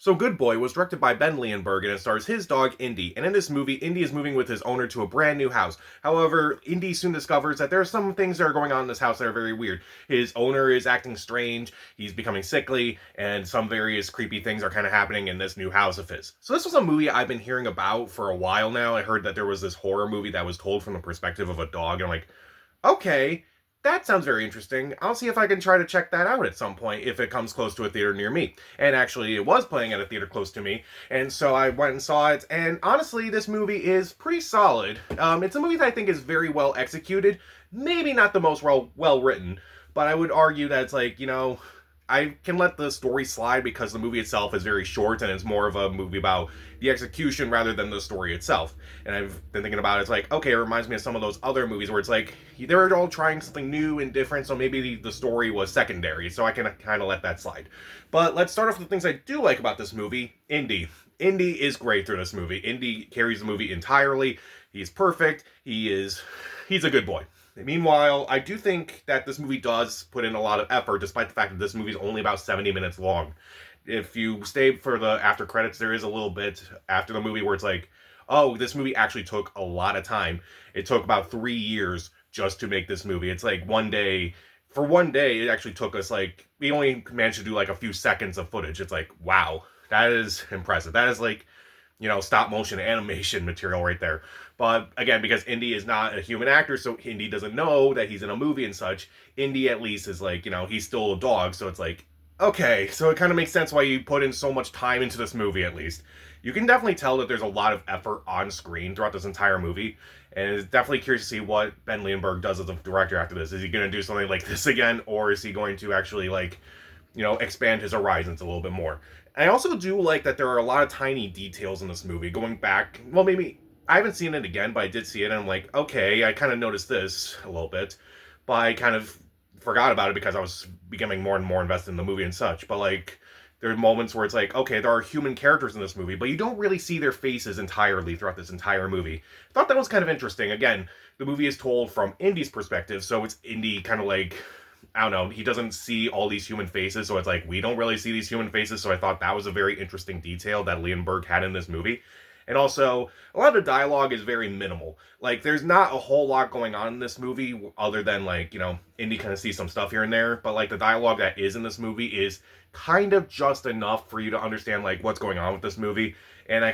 So Good Boy was directed by Ben Leonberg and it stars his dog Indy. And in this movie, Indy is moving with his owner to a brand new house. However, Indy soon discovers that there are some things that are going on in this house that are very weird. His owner is acting strange, he's becoming sickly, and some various creepy things are kind of happening in this new house of his. So this was a movie I've been hearing about for a while now. I heard that there was this horror movie that was told from the perspective of a dog, and I'm like, okay, that sounds very interesting. I'll see if I can try to check that out at some point if it comes close to a theater near me. And actually, it was playing at a theater close to me, and so I went and saw it. And honestly, this movie is pretty solid. It's a movie that I think is very well executed. Maybe not the most well written, but I would argue that it's like, I can let the story slide because the movie itself is very short and it's more of a movie about the execution rather than the story itself. And I've been thinking about it, it's like, okay, it reminds me of some of those other movies where it's like, they're all trying something new and different, so maybe the story was secondary, so I can kind of let that slide. But let's start off with the things I do like about this movie. Indy. Indy is great through this movie. Indy carries the movie entirely. He's perfect. He's a good boy. Meanwhile, I do think that this movie does put in a lot of effort, despite the fact that this movie is only about 70 minutes long. If you stay for the after credits, there is a little bit after the movie where it's like, oh, this movie actually took a lot of time. It took about 3 years just to make this movie. It's like for one day, it actually took us like, we only managed to do like a few seconds of footage. It's like, wow, that is impressive. That is like, stop motion animation material right there. But again, because Indy is not a human actor, so Indy doesn't know that he's in a movie and such, Indy at least is like, he's still a dog, so it's like, okay, so it kind of makes sense why you put in so much time into this movie at least. You can definitely tell that there's a lot of effort on screen throughout this entire movie, and it's definitely curious to see what Ben Leonberg does as a director after this. Is he going to do something like this again, or is he going to actually, like, expand his horizons a little bit more? I also do like that there are a lot of tiny details in this movie. Going back, well, maybe I haven't seen it again, but I did see it, and I'm like, okay, I kind of noticed this a little bit, but I kind of forgot about it because I was becoming more and more invested in the movie and such. But like, there are moments where it's like, okay, there are human characters in this movie, but you don't really see their faces entirely throughout this entire movie. I thought that was kind of interesting. Again, the movie is told from Indy's perspective, so it's Indy kind of like, I don't know, he doesn't see all these human faces, so it's like, we don't really see these human faces, so I thought that was a very interesting detail that Leonberg had in this movie. And also, a lot of the dialogue is very minimal. Like, there's not a whole lot going on in this movie other than, like, Indy kind of sees some stuff here and there, but, like, the dialogue that is in this movie is kind of just enough for you to understand, like, what's going on with this movie. And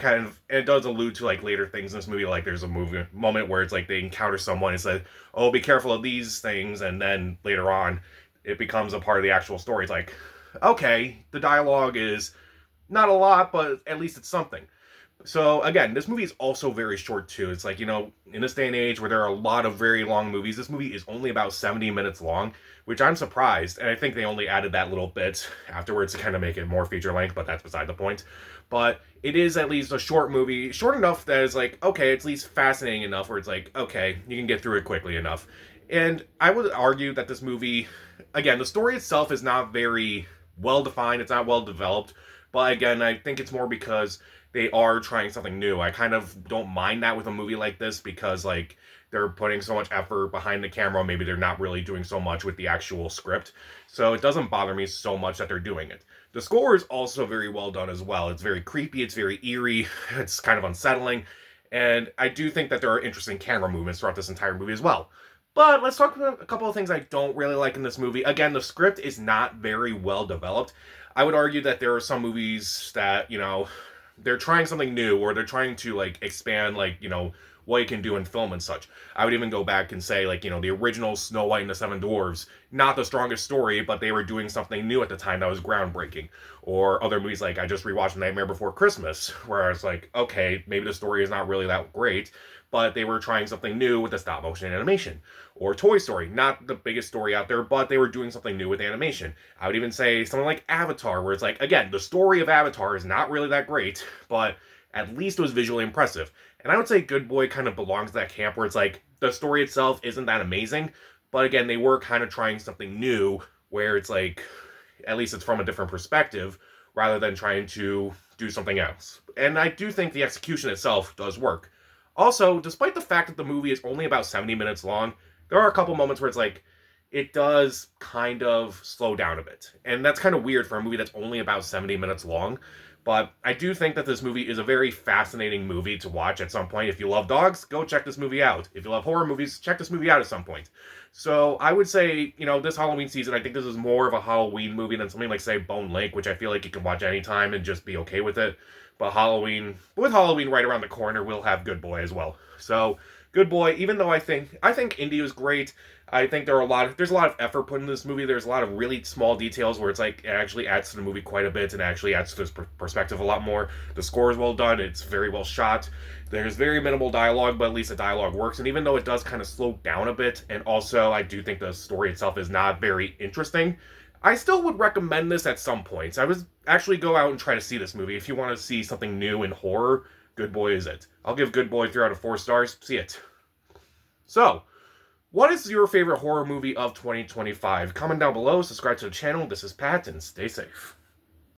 it does allude to, like, later things in this movie. Like, there's a moment where it's like they encounter someone and say, oh, be careful of these things, and then later on, it becomes a part of the actual story. It's like, okay, the dialogue is not a lot, but at least it's something. So again, this movie is also very short too. It's like, in this day and age where there are a lot of very long movies, this movie is only about 70 minutes long, which I'm surprised. And I think they only added that little bit afterwards to kind of make it more feature length, but that's beside the point. But it is at least a short movie, short enough that it's like, okay, it's at least fascinating enough where it's like, okay, you can get through it quickly enough. And I would argue that this movie, again, the story itself is not very well defined, it's not well developed, but again, I think it's more because they are trying something new. I kind of don't mind that with a movie like this because, like, they're putting so much effort behind the camera. Maybe they're not really doing so much with the actual script. So it doesn't bother me so much that they're doing it. The score is also very well done as well. It's very creepy, it's very eerie, it's kind of unsettling. And I do think that there are interesting camera movements throughout this entire movie as well. But let's talk about a couple of things I don't really like in this movie. Again, the script is not very well developed. I would argue that there are some movies that, they're trying something new or they're trying to like expand like what you can do in film and such. I would even go back and say like the original Snow White and the Seven Dwarfs, not the strongest story, but they were doing something new at the time that was groundbreaking. Or other movies like I just rewatched Nightmare Before Christmas, where I was like, okay, maybe the story is not really that great, but they were trying something new with the stop motion animation. Or Toy Story, not the biggest story out there, but they were doing something new with animation. I would even say something like Avatar, where it's like, again, the story of Avatar is not really that great, but at least it was visually impressive. And I would say Good Boy kind of belongs to that camp where it's like, the story itself isn't that amazing, but again, they were kind of trying something new, where it's like, at least it's from a different perspective, rather than trying to do something else. And I do think the execution itself does work. Also, despite the fact that the movie is only about 70 minutes long, there are a couple moments where it's like, it does kind of slow down a bit. And that's kind of weird for a movie that's only about 70 minutes long. But I do think that this movie is a very fascinating movie to watch at some point. If you love dogs, go check this movie out. If you love horror movies, check this movie out at some point. So I would say, this Halloween season, I think this is more of a Halloween movie than something like, say, Bone Lake, which I feel like you can watch anytime and just be okay with it. But with Halloween right around the corner, we'll have Good Boy as well. So Good Boy, even though I think Indy was great. I think there's a lot of effort put in this movie. There's a lot of really small details where it's like it actually adds to the movie quite a bit and actually adds to this perspective a lot more. The score is well done. It's very well shot. There's very minimal dialogue, but at least the dialogue works. And even though it does kind of slow down a bit, and also I do think the story itself is not very interesting, I still would recommend this at some points. I would actually go out and try to see this movie. If you want to see something new in horror, Good Boy is it. I'll give Good Boy 3 out of 4 stars. See it. So, what is your favorite horror movie of 2025? Comment down below, subscribe to the channel. This is Pat, and stay safe.